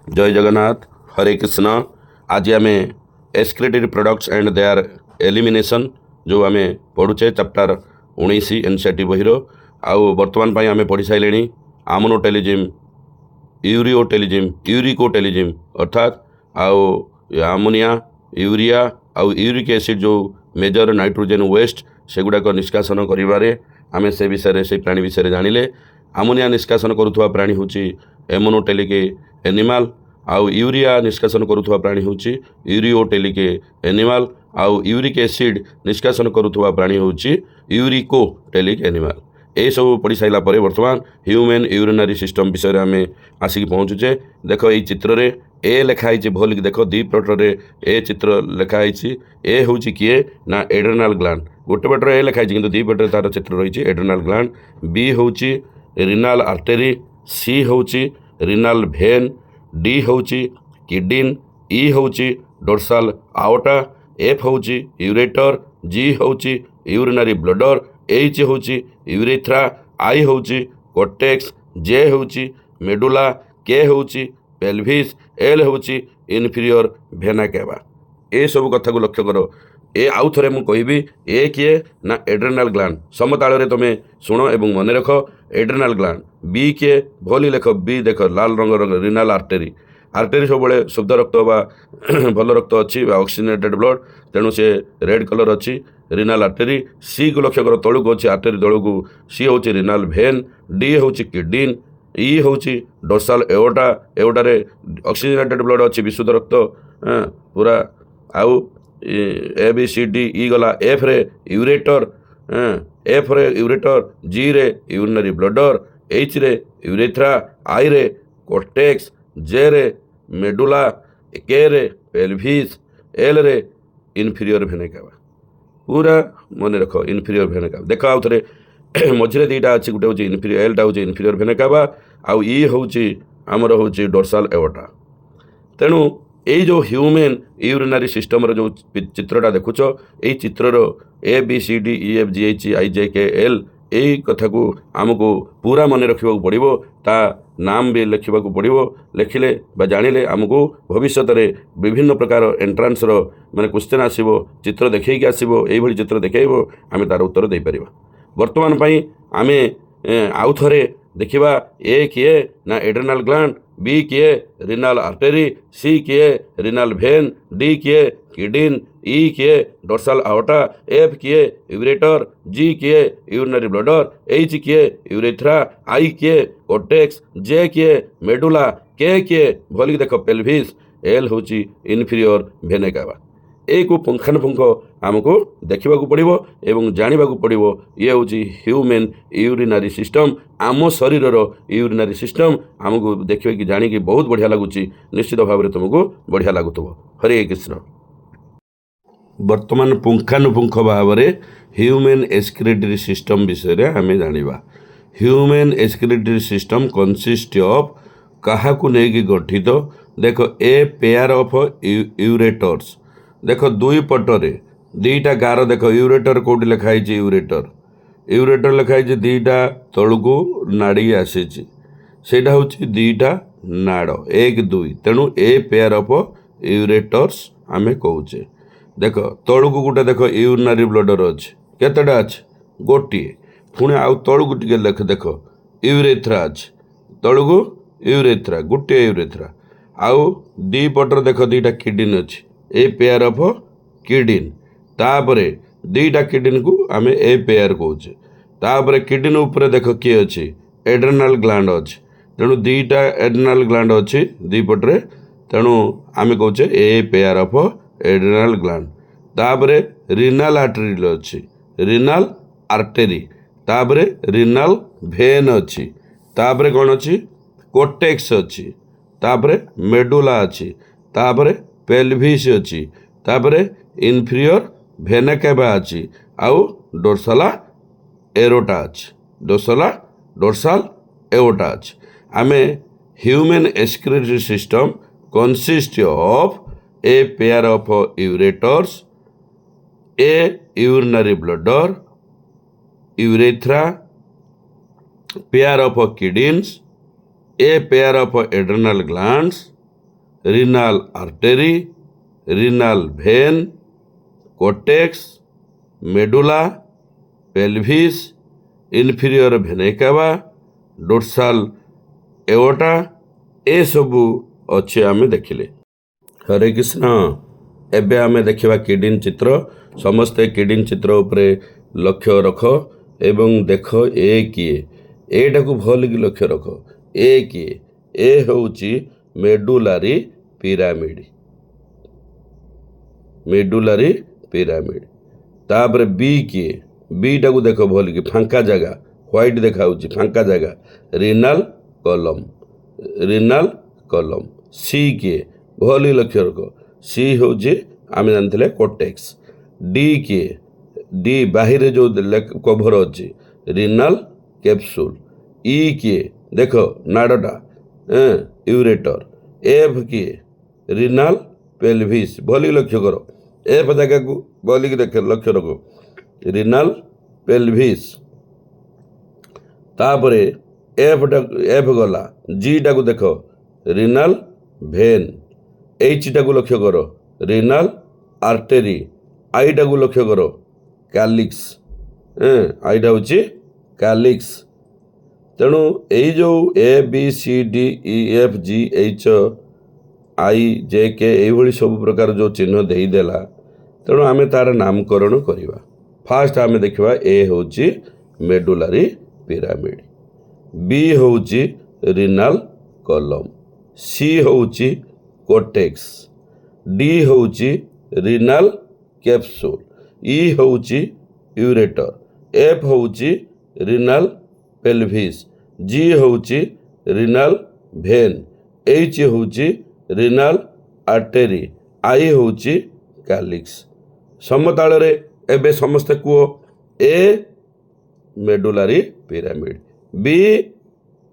जय जगन्नाथ हरे कृष्ण। आज आम excretory products and there elimination जो आम पढ़ुचे चैप्टर 19 एनसीईआरटी बहिर आउ बर्तमान पर आम पढ़ी सारे आमोनोटेलिजिम यूरियोटेलिजिम यूरिकोटेलिजिम अर्थात आउ आमोनिया यूरिया आउ यूरिक एसिड जो मेजर नाइट्रोजेन वेस्ट सेगुड़ाक निष्कासन करिबारे आमे से विषय से प्राणी विषय जानिले। आमोनिया निष्कासन करुवा प्राणी हूँ एमोनोटेलिक एनिमाल आउ यूरिया निष्कासन करुवा प्राणी हूँ यूरियोटेलिक एनिमाल आउ यूरिक एसिड निष्कासन करुवा प्राणी हूँ यूरिकोटेलिक एनिमाल। ये सब पढ़ी सारा पर बर्तमान ह्यूमन यूरिनरी सिस्टम विषय में आम आसिक पहुँचुचे। देख ये चित्र रे ए लिखाई भल कि देख दी पटरे ए चित्र लिखाई ए हूँ किए ना एड्रेनाल ग्लैंड गोटे पटर ए लिखाई कि दी पटे तार चित्र रही एड्रेनाल ग्लैंड बी हूँ रिनाल आर्टेरी सी हूँ रिनाल भेन डी हूँ किडनी ई हूँ डोर्साल आउटा एफ हूँ यूरेटर जी हूँ यूरिनरी ब्लडर एच हूँ यूरेथ्रा आई हूँ कोटेक्स जे हूँ मेडुला के हूँ पेल्विस एल हूँ इनफीरियर भेना केवा। ए सब कथा को लक्ष्य करो। ए आउ थे मुझे कहबी ए किए ना एड्रेनाल ग्लैंड समताल तुम शुण एवं मन रख एड्रेनाल ग्लैंड बी किए भली लेख बी देख लाल रंग रिनाल आर्टेरी आर्टेरी सब शुद्ध रक्त बा भल रक्त अच्छी ऑक्सीजनेटेड ब्लड तेणु से रेड कलर अच्छी रिनाल आर्टेरी सी को लक्ष्य कर तलू को अच्छी आर्टेरी तलू को सी हूँ रिनाल भेन डी हूँ किडनी ई हूँ डोर्साल एओटा एओटारे ऑक्सीजनेटेड ब्लड अच्छी विशुद्ध रक्त पूरा आउ ए बी सी डी ई गला एफ रे यूरेटर एफ रे यूरेटर जी रे यूरिनरी ब्लडर एच रे यूरेथ्रा आई रे कोर्टेक्स जे रे मेडुला के रे पेल्विस एल रे इनफीरियर भेना केवा। पूरा मन रख इनफीरियर भेना केवा देख आउ थे मझे दीटा अच्छी गोटे हूँ इनफीरियर एलटा हूँ इनफीरियर भेना केवा आउ ई हूँ आमर हूँ डोर्साल एओटा। तेणु यही जो ह्यूमन यूरिनरी सिस्टम जो चित्रटा देखुच यही चित्रर A B C D E F G H I J K L यही कथा को आमको पूरा मन रखा पड़ो ता नाम भी लिखा पड़ो लिखिले जानिले आमको भविष्य में विभिन्न प्रकार एंट्रांस माने क्वेश्चन आसो चित्र देखी आसो यही चित्र देखो आम तार उत्तर दे पार। बर्तमान आम आउ थे देखा ए किए ना एड्रेनाल ग्लैंड बी किए रिनाल आर्टेरी सी किए रिनाल भेन डी किए किडनी ई किए डोर्साल आउटा एफ किए यूरेटर जी किए यूरिनरी ब्लडर एच किए यूरेथ्रा आई किए कोटेक्स जे किए मेडुला के किए भल देख पेल्विस एल हूँ इनफीरियर भेना केवा। एक पुंखानुपुंख आमको देखा पड़ो एवं जानवा पड़ो ये हूँ ह्यूमन यूरिनरी सिस्टम आम शरीर यूरिनरी सिस्टम आमको देखिए कि जानिकी बहुत बढ़िया लगुच निश्चित भाव में तुमको बढ़िया लगुव। हरे कृष्ण। वर्तमान पुंखानुपुंख भाव में ह्यूमन एक्सक्रीटरी सिस्टम विषय आम जाना। Human excretory system consist of क्या गठित देख ए पेयर ऑफ यूरेटर्स देख दुई पटरे दीटा गार देख यूरेटर कौटी लिखाई यूरेटर यूरेटर लिखाई दीटा तलू नाड़ी आसी सेटा हूँ दीटा नाड़ एक दुई तेणु ए पेयर ऑफ यूरेटर्स आमे कौचे। देख तलू गोटे देख यूरिनरी ब्लडर अच्छे केतेटा अच्छे गोटे पुणी आउ तलू टे लेख देख यूरेथ्रा अच्छे तलू यूरेथ्रा गोटे यूरेथ्रा आउ दी पटर देख दीटा किडनी अच्छे ए पेयर ऑफ किडनी तापर दीटा किडनी को आम ए पेयर कौचे तापर किडनी उपर देख किए अच्छे एड्रेनाल ग्लैंड अच्छे तेणु दीटा एड्रेनाल ग्लैंड अच्छी दी पटरे तेणु आम कौचे a pair of adrenal gland तापर रिनाल आर्टेरी अच्छी रिनाल आर्टेरी तापर रिनाल भेन अच्छी तापर कौन अच्छी कोटेक्स अच्छी तापर मेडुला अच्छी तापर पेल्विस अच्छी तापर इनफीरियर भेना केवा अच्छी आउ डोर्साला एरोटा अच्छी डोर्साल एओटा अच्छी। आम human excretory system consist of a pair of ureters A urinary bladder urethra pair of kidneys a pair of adrenal glands, renal artery, renal vein, cortex, medulla, pelvis, inferior vena cava, dorsal aorta ଏସବୁ ଅଛି ଆମେ ଦେଖିଲେ। ହରେ କୃଷ୍ଣ। ଏବେ ଆମେ ଦେଖିବା kidney ଚିତ୍ର। ସମସ୍ତେ kidney ଚିତ୍ର ଉପରେ ଲକ୍ଷ୍ୟ ରଖ ଏବଂ ଦେଖ ଏ କିଏ। ଏଟାକୁ ଭଲକି ଲକ୍ଷ୍ୟ ରଖ। ଏ କିଏ? ଏ ହେଉଛି ମେଡୁଲାରୀ ପିରାମିଡ଼। Medullary pyramid. ତାପରେ ବି କିଏ? ବିଟାକୁ ଦେଖ ଭଲକି, ଫାଙ୍କା ଜାଗା, ହ୍ୱାଇଟ୍ ଦେଖାହେଉଛି, ଫାଙ୍କା ଜାଗା, ରିନାଲ କଲମ୍। ରିନାଲ କଲମ୍। ସି କିଏ? ଭଲି ଲକ୍ଷ୍ୟ ରଖ। ସି ହେଉଛି ଆମେ ଜାଣିଥିଲେ କୋର୍ଟେକ୍ସ। ଡି କିଏ? ଡି ବାହିରେ ଯେଉଁ କଭର ଅଛି, ରିନାଲ କ୍ୟାପସୁଲ। ଇ କିଏ? ଦେଖ ନାଡ଼ଟା, ୟୁରେଟର। ଏଫ୍ କିଏ? ରିନାଲ ପେଲଭିସ୍। ଭଲି ଲକ୍ଷ୍ୟ କର, ଏଫ୍ ଜାଗାକୁ ଭଲିକି ଲକ୍ଷ୍ୟ ରଖ, ରିନାଲ ପେଲଭିସ୍। ତାପରେ ଏଫ୍ ଗଲା, ଜିଟାକୁ ଦେଖ, ରିନାଲ ଭେନ୍। এইচଟାକୁ ଲକ୍ଷ୍ୟ କର, ରିନାଲ ଆର୍ଟେରୀ। ଆଇଟାକୁ ଲକ୍ଷ୍ୟ କର, କ୍ୟାଲିକ୍ସ। ଆଇଟା ହେଉଛି କ୍ୟାଲିକ୍ସ। ତେଣୁ ଏଇ ଯେଉଁ A B C D E F G H I J K ଏଇଭଳି ସବୁ ପ୍ରକାର ଯେଉଁ ଚିହ୍ନ ଦେଇଦେଲା, ତେଣୁ ଆମେ ତା'ର ନାମକରଣ କରିବା। ଫାଷ୍ଟ ଆମେ ଦେଖିବା ଏ ହେଉଛି ମେଡୁଲାରୀ ପିରାମିଡ଼, ବି ହେଉଛି ରିନାଲ କଲମ୍, ସି ହେଉଛି କୋର୍ଟେକ୍ସ, ଡି ହେଉଛି ରିନାଲ କ୍ୟାପସୁଲ, ଇ ହେଉଛି ୟୁରେଟର, ଏଫ୍ ହେଉଛି ରିନାଲ ପେଲଭିସ୍, ଜି ହେଉଛି ରିନାଲ ଭେନ୍, ଏଚ୍ ହେଉଛି ରିନାଲ ଆର୍ଟେରୀ, ଆଇ ହେଉଛି କ୍ୟାଲିକ୍ସ। ସମତାଳରେ ଏବେ ସମସ୍ତେ କୁହ, A medullary pyramid, B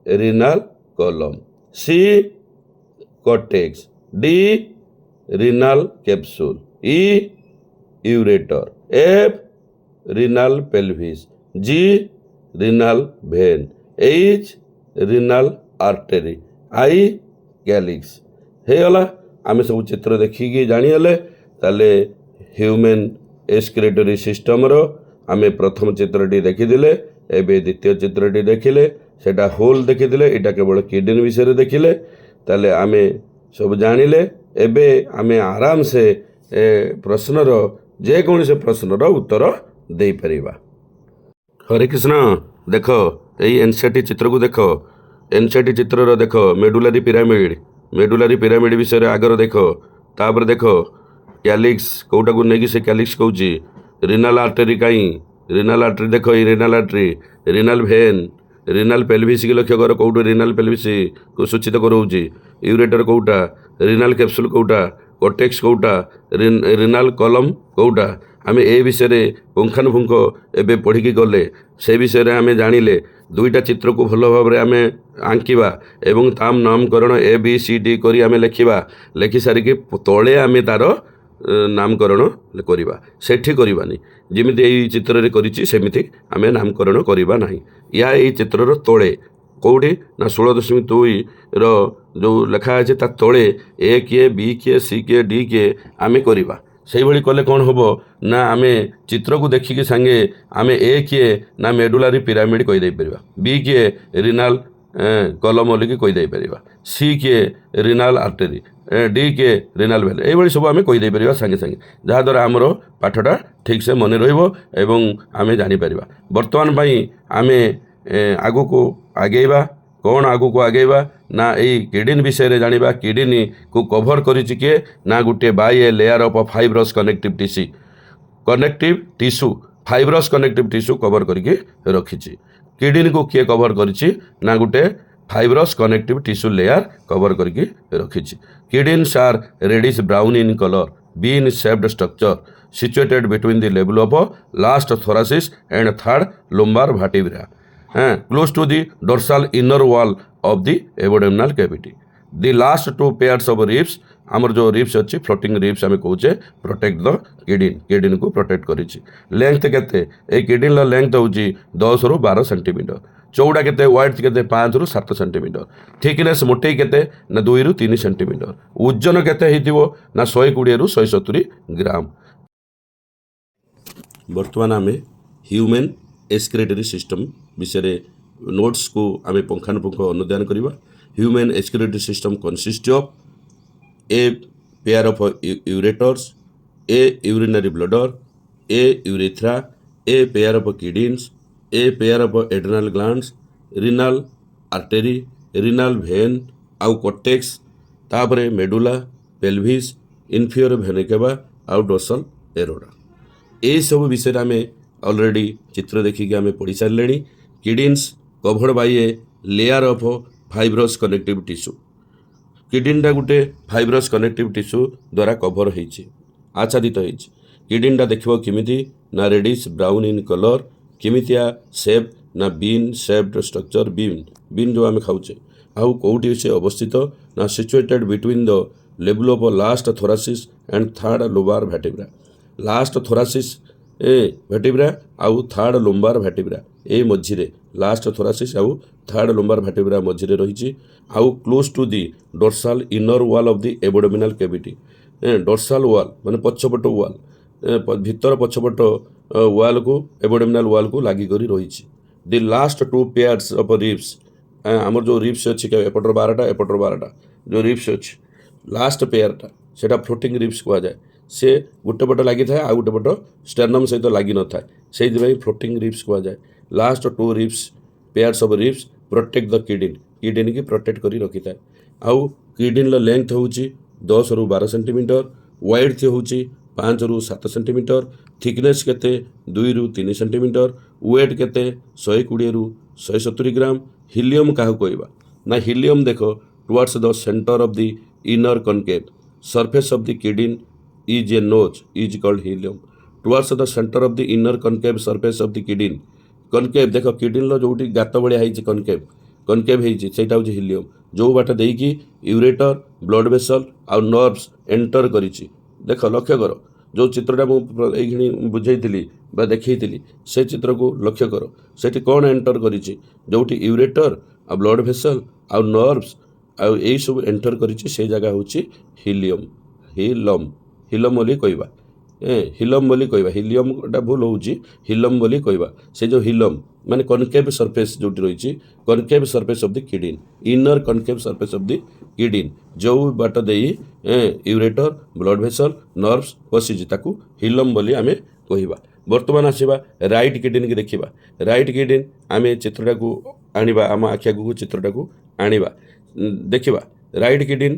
renal column, C cortex, D renal capsule, E ureter, F renal pelvis, G renal vein, H renal artery, I calyx. ହେଇଗଲା। ଆମେ ସବୁ ଚିତ୍ର ଦେଖିକି ଜାଣିଗଲେ। ତାହେଲେ ହ୍ୟୁମାନ୍ ଏକ୍ସକ୍ରିଟୋରୀ ସିଷ୍ଟମର ଆମେ ପ୍ରଥମ ଚିତ୍ରଟି ଦେଖିଥିଲେ, ଏବେ ଦ୍ୱିତୀୟ ଚିତ୍ରଟି ଦେଖିଲେ, ସେଇଟା ହୋଲ୍ ଦେଖିଥିଲେ, ଏଇଟା କେବଳ କିଡନୀ ବିଷୟରେ ଦେଖିଲେ। ତାହେଲେ ଆମେ ସବୁ ଜାଣିଲେ। ଏବେ ଆମେ ଆରାମସେ ପ୍ରଶ୍ନର ଯେକୌଣସି ପ୍ରଶ୍ନର ଉତ୍ତର ଦେଇପାରିବା। ହରେ କୃଷ୍ଣ। ଦେଖ ଏଇ ଏନ୍ସିଟି ଚିତ୍ରକୁ ଦେଖ। ଏନ୍ସିଟି ଚିତ୍ରର ଦେଖ ମେଡୁଲାରୀ ପିରାମିଡ଼। ମେଡୁଲାରୀ ପିରାମିଡ଼ ବିଷୟରେ ଆଗର ଦେଖ। ତାପରେ ଦେଖ କ୍ୟାଲିକ୍ସ, କେଉଁଟାକୁ ନେଇକି ସେ କ୍ୟାଲିକ୍ସ କହୁଛି। ରିନାଲ ଆର୍ଟେରୀ କାହିଁ? ରିନାଲ ଆର୍ଟେରୀ ଦେଖ, ଏଇ ରିନାଲ ଆର୍ଟେରୀ, ରିନାଲ ଭେନ୍, ରିନାଲ ପେଲଭିସ୍କି ଲକ୍ଷ୍ୟ କର, କେଉଁଠି ରିନାଲ ପେଲଭିସ୍କୁ ସୂଚିତ କରାଉଛି। ୟୁରେଟର କେଉଁଟା? ରିନାଲ କ୍ୟାପସୁଲ କେଉଁଟା? କୋର୍ଟେକ୍ସ କେଉଁଟା? ରିନାଲ କଲମ୍ କେଉଁଟା? ଆମେ ଏ ବିଷୟରେ ପୁଙ୍ଖାନୁପୁଙ୍ଖ ଏବେ ପଢ଼ିକି ଗଲେ। ସେ ବିଷୟରେ ଆମେ ଜାଣିଲେ। ଦୁଇଟା ଚିତ୍ରକୁ ଭଲ ଭାବରେ ଆମେ ଆଙ୍କିବା ଏବଂ ତା ନାମକରଣ ଏ ବି ସି ଡି କରି ଆମେ ଲେଖିବା। ଲେଖି ସାରିକି ତଳେ ଆମେ ତା'ର ନାମକରଣ କରିବା। ସେଠି କରିବାନି, ଯେମିତି ଏଇ ଚିତ୍ରରେ କରିଛି ସେମିତି ଆମେ ନାମକରଣ କରିବା ନାହିଁ। ଏଇ ଚିତ୍ରର ତଳେ କେଉଁଠି ନା 16.2ର ଯେଉଁ ଲେଖା ଅଛି ତା ତଳେ ଏ କିଏ, ବି କିଏ, ସି କିଏ, ଡି କିଏ ଆମେ କରିବା। ସେଇଭଳି କଲେ କ'ଣ ହେବ ନା ଆମେ ଚିତ୍ରକୁ ଦେଖିକି ସାଙ୍ଗେ ଆମେ ଏ କିଏ ନା ମେଡୁଲାରୀ ପିରାମିଡ଼ କହିଦେଇପାରିବା, ବି କିଏ ରିନାଲ କଲମ୍ ବୋଲିକି କହିଦେଇପାରିବା, ସି କିଏ ରିନାଲ ଆର୍ଟେରୀ, ଡି କିଏ ରିନାଲ ଭେନ୍, ଏଇଭଳି ସବୁ ଆମେ କହିଦେଇପାରିବା ସାଙ୍ଗେ ସାଙ୍ଗେ, ଯାହାଦ୍ୱାରା ଆମର ପାଠଟା ଠିକ୍ସେ ମନେ ରହିବ ଏବଂ ଆମେ ଜାଣିପାରିବା। ବର୍ତ୍ତମାନ ପାଇଁ ଆମେ ଆଗକୁ ଆଗେଇବା। କ'ଣ ଆଗକୁ ଆଗେଇବା ନା ଏଇ କିଡନୀ ବିଷୟରେ ଜାଣିବା। କିଡନୀକୁ କଭର କରିଛି କିଏ ନା ଗୋଟିଏ by a layer of fibrous connective tissue, fibrous connective tissue cover କରିକି ରଖିଛି। କିଡନୀକୁ କିଏ କଭର କରିଛି ନା ଗୋଟେ fibrous connective tissue layer cover କରିକି ରଖିଛି। Kidneys are reddish brown in colour, bean shaped structure situated between the level of last thoracic and third lumbar vertebra, close to the dorsal inner wall of the abdominal cavity. The last two pairs of ribs आमर जो ribs अच्छी floating ribs आम कौचे protect the kidney को protect करिछि। Length केते ए kidney length हूँ 10 ରୁ 12 centimetre. चौड़ा केते वाइड केते 5 ରୁ 7 सेंटीमीटर। थिकनेस मोटे केते ना 2 ରୁ 3 सेंटीमीटर। ओजन केते हेतिबो ना 120 ରୁ 170 ग्राम। वर्तमान आम ह्यूमन एक्सक्रीटरी सिस्टम विषय नोट्स को आम पुंखानुपुंख अनुधान करवा। Human excretory system consist of a pair of ureters, A urinary bladder, A urethra, a pair of kidneys, a pair of adrenal glands, renal artery, renal vein आउ cortex, तापरे medulla, pelvis, inferior vena cava आउ dorsal Aurora. ए सब विषय आम already चित्र देखिक आम पढ़ी सारे। Kidneys covered by a layer of fibrous connective tissue. किडनीटा गोटे फाइब्रस कनेक्टिव टिश्यू द्वारा कभर होती आच्छादित होती। किडनीटा देखो किमिति ना रेडिश ब्राउन इन कलर, किमितिया शेप ना बीन शेप्ड स्ट्रक्चर। बीन जो आम खाऊे आउ कौटी से अवस्थित ना situated between the level of last thoracic and third lumbar vertebra. Last thoracic vertebra आउ थर्ड लोम्बार भैटिब्रा ए मझिरे लास्ट थोरासिस आउ थर्ड लोम्बार भैटिब्रा मझिरे रही आउ close to the dorsal inner wall of the abdominal cavity. Dorsal wall माने पछपट वाल भीतर पछपट वाल को एबडोमिनल वाल को लागी करी रही। दी last two pairs of ribs आमर जो रिब्स अच्छी एपटर 12टा एपटर 12टा जो रिब्स अच्छी लास्ट पेयरटा सेटा फ्लोटिंग रिब्स कह जाए। से गोटे पट लगी था आउ गोटे पट स्टर्नम सहित लगी न था से फ्लोटिंग रिब्स कह जाए। Last two ribs pairs of ribs protect the kidney की प्रोटेक्ट करी रखी था। आउ किडनी लेंथ हूँ 10 ରୁ 12 सेंटीमीटर, वाइड हूँ 5 ରୁ 7 सेंटीमीटर, थिकनेस केते 2 ରୁ 3 सेंटीमीटर, वेट केते 120 ରୁ 170 ग्राम। हिलियम क्या कहवा ना हिलियम देख towards the centre of the inner concave surface of the kidney is a notch is called helium towards the center of the inner concave surface of the kidney। concave देख kidney जो गात भाया है concave होता हूँ helium जो बाट देकी ureter blood vessel आउ nerves enter करी। देख लक्ष्य कर जो चित्रटा मुझे बुझे देखी से चित्र को लक्ष्य कर से कौन एंटर करी जो यूरेटर आ ब्लड वेसल आउ नर्व्स आउ यही सब एंटर करी से जगह हूँ हिलियम। हिलम बोली कहवा हिलम बोली कहवा हिलियमटा भूल हो हिलम बोली कहवा से जो हिलम माने कनकेव सरफेस जो रही concave surface of the kidney inner concave surface of the kidney जो बाट दे यूरेटर ब्लड वेसल नर्व्स पशिची ताकू हिलम बोली आम कहवा। बर्तमान आसवा राइट किडनी की देखा। राइट किडनी आम चित्रटा को आनिबा आम आखि आगू चित्रटा को आनिबा देखा राइट किडनी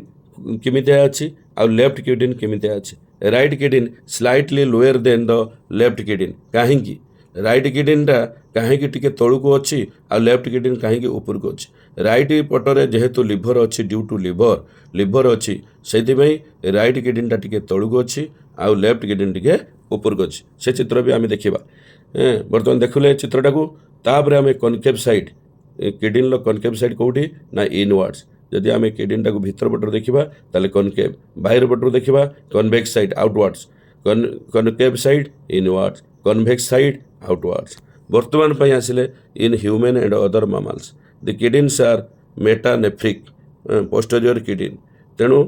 केमितिया अच्छी आ लेफ्ट किडनी केमितिया अच्छी। Right kidney slightly lower than the left kidney कहीं राइट किडनीटा कहीं टिके तलू को अच्छी आ लेफ्ट किडनी कहीं ऊपर को अच्छी। राइट पटरे जेहेतु लिभर अच्छी ड्यू टू लिभर अच्छी से राइट किडनीटा टिके तलू को अच्छी आ लेफ्ट किडनी टिके ऊपर को अच्छी से चित्र भी आम देखा। बर्तमान देखले चित्रटा को तापर आम concave side kidney concave side कौटी ना इनवर्ड्स। जदि आम किडनीटा को भीतर पटर देखा ताले कनकेव बाहर पटर देखा convex side outwards concave side inwards convex side outwards. वर्तमान पर आसिले in human and other mammals the kidneys are metanephric posterior kidney. तेणु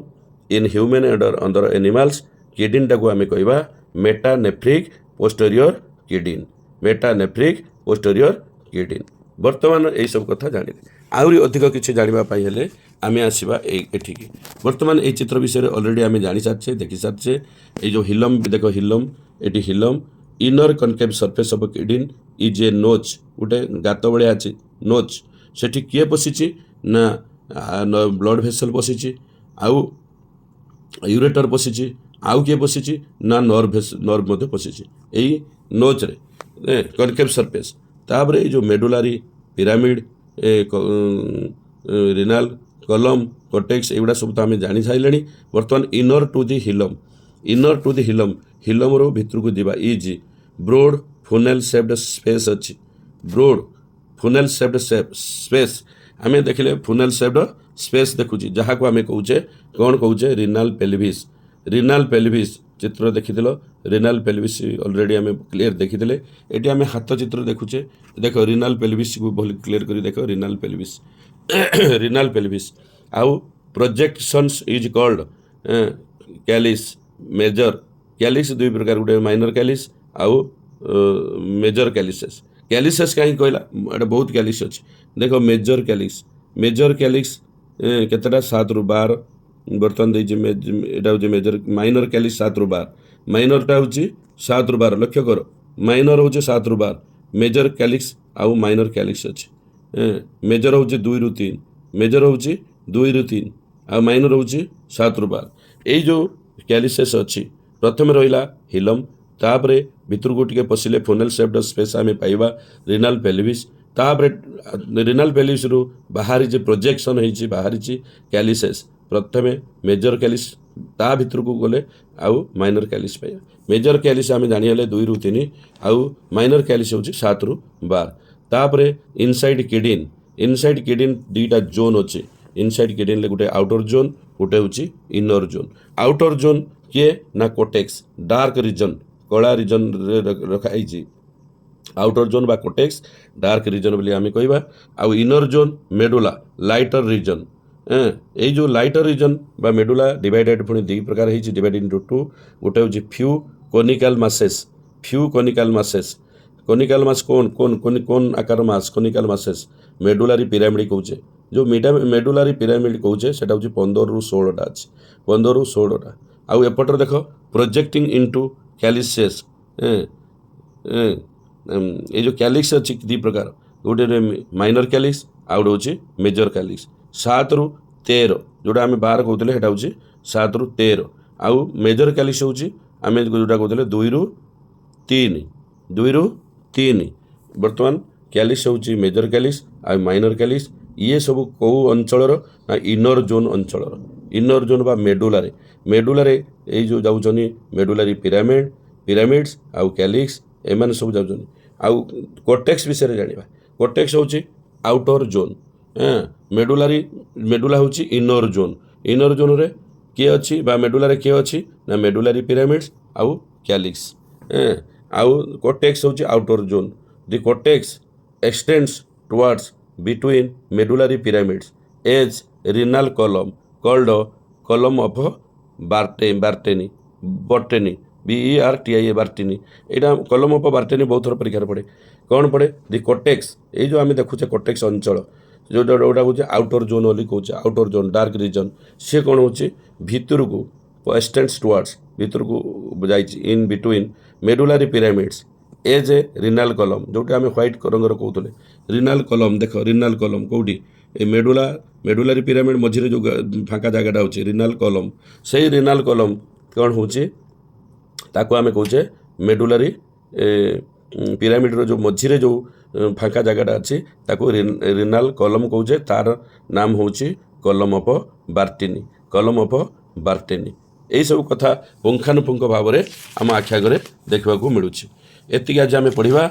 in human and other animals किडनीटा को आम कहवा metanephric posterior kidney metanephric posterior kidney. वर्तमान यही सब कथा जानी आहरी अधिक किसी जानापी हेले आम आसवा एठिकी। वर्तमान ये चित्र विषय ऑलरेडी आम जानी सारे देखी सारे। ये जो हिलम देख हिलम ये hilum inner concave surface of kidney is a notch गोटे गात भाया अच्छी नोच से किए पशिची ना ब्लड वेसल पशिची आउ यूरेटर पशिची आउ किए पशिची ना नर्व पशिची यही नोच रे कनकेव सरफेस। तापर जो मेडुलारी पिरामिड रिनाल कलम कॉर्टेक्स एगुड़ा सब तो आम जानी सारे। बर्तमान inner to the hilum hilum रो भितर को दिबा is broad funnel shaped space अच्छी ब्रोड फुनेल शेप्ड स्पेस आम देखले फुनेल शेप्ड स्पेस देखुची जहाँ को आम कौचे कौन कौचे रिनाल पेल्विस चित्र देखिल रिनाल पेल्विस ऑलरेडी आम क्लीयर देखीदे ये आम हाथ चित्र देखुचे देख रिनाल पेल्विस को भल क्लीयर कर देख रिनाल पेल्विस आउ projections is called calyx major calyx दुई प्रकार गोटे माइनर कैलिस आउ मेजर कैलिसेस कहीं कहला एटा बहुत कैलिस अच्छे देख मेजर कैलिस केतेटा 7 ରୁ 12 बर्तमान एटा हूँ मेजर माइनर कैलिस 7 ରୁ 12 माइनरटा हूँ 7 ରୁ 12 लक्ष्य कर माइनर हूँ 7 ରୁ 12 मेजर कैलिस आउ माइनर कैलिस अच्छे मेजर हूँ 2 ରୁ 3 मेजर हूँ 2 ରୁ 3 आ माइनर हूँ 7 ରୁ 12 यही जो कैलिसेस अच्छी प्रथम रहा हिलम तापर भितर को टिके पशिले फोनेल सेप्ड स्पेस आम पाइबा रिनाल पेल्विस तापर रिनाल पेल्विस रु बाहरी जे प्रोजेक्शन होती बाहरी कैलिसेस प्रथमे मेजर कैलिस ता भितर को गले आउ माइनर कैलिस पाइबा मेजर कैलिस आम जानिले 2 ରୁ 3 आउ माइनर कैलिस हूँ 7 ରୁ 12 तापर इनसाइड किडनी दुईटा जोन अच्छे इनसाइड किडनी गोटे आउटर जोन गोटे हूँ इनर जोन आउटर जोन किए ना कोटेक्स डार्क रीजन कला रीजन रखाई आउटर जोन बा कोटेक्स डार्क रीजन बोली आम कहवा आउ inner zone medulla lighter region यही जो लाइटर रीजन बा मेडुला डिवाइडेड पुणी 2 प्रकार होती डिवाइड इंटू 2 गोटे हूँ few conical masses conical mass कौन आकार मास कोनिकल मासेस मेडुलारी पिरामिड कौचे जो मेडुलारी पिरामिड कौचे से हूँ 15 ରୁ 16टा अच्छे 15 ରୁ 16टा आउ एपटर देख प्रोजेक्टिंग इनटू कैलिसेस ये जो कैलिक्स अच्छी 2 प्रकार गोटे माइनर कैलिक्स आउ गोटे हूँ मेजर कैलिक्स 7 ରୁ 13 जोटा आम 12 कहते हैं हूँ 7 ରୁ 13 आउ मेजर कैलिक्स हूँ आम जोटा कहते 2 ରୁ 3 बर्तमान कैलिक्स हूँ मेजर कैलिक्स आ माइनर कैलिक्स ये सब कौ अंचल ना इनर जोन बा मेडुलारे ये जो जाऊँ मेडुलारी पिरामिड्स आउ कैलिक्स एम सब जाऊँ आउ कोटेक्स विषय जाना कोटेक्स हूँ आउटर जोन मेडुला हूँ इनर जोन रे किए अच्छी बा मेडुलारे किए अच्छी ना मेडुलारी पिरामिड्स आउ कैलिक्स आउ कोटेक्स हूँ outer zone the cortex extends towards between medullary pyramids as renal column called column of Bertini BERTIA Bertini यहाँ कॉलम ऑफ बार्टेनी बहुत थर परीक्षा पड़े कौन पड़े दि कोटेक्स ये जो आम देखुचे कोटेक्स अंचल जोटा हूँ आउटर जोन बोली कौचे आउटर जोन डार्क रीजन सी कौन हो भितर को एक्सटेंड्स टुवर्ड्स भितर को जाइए in between medullary pyramids as a renal column जोटा आम व्हाइट रंगर कहते रिनाल कॉलम देख रिनाल कॉलम कौटी ए मेडुलारी पिरामिड मझे जो फाँका जगटा हो रिनाल कॉलम से रिनाल कॉलम कौन हो ताको आम कौचे मेडुलारी पिरामिड्र जो मझे जो फाँका जगटा अच्छी ताको रिनाल कॉलम कौचे तार नाम हूँ कॉलम ऑफ बार्टेनी यही सब कथा पुंखानुपुंख भाव में आम आखि आगे देखा मिलूँ एति आज आम पढ़ा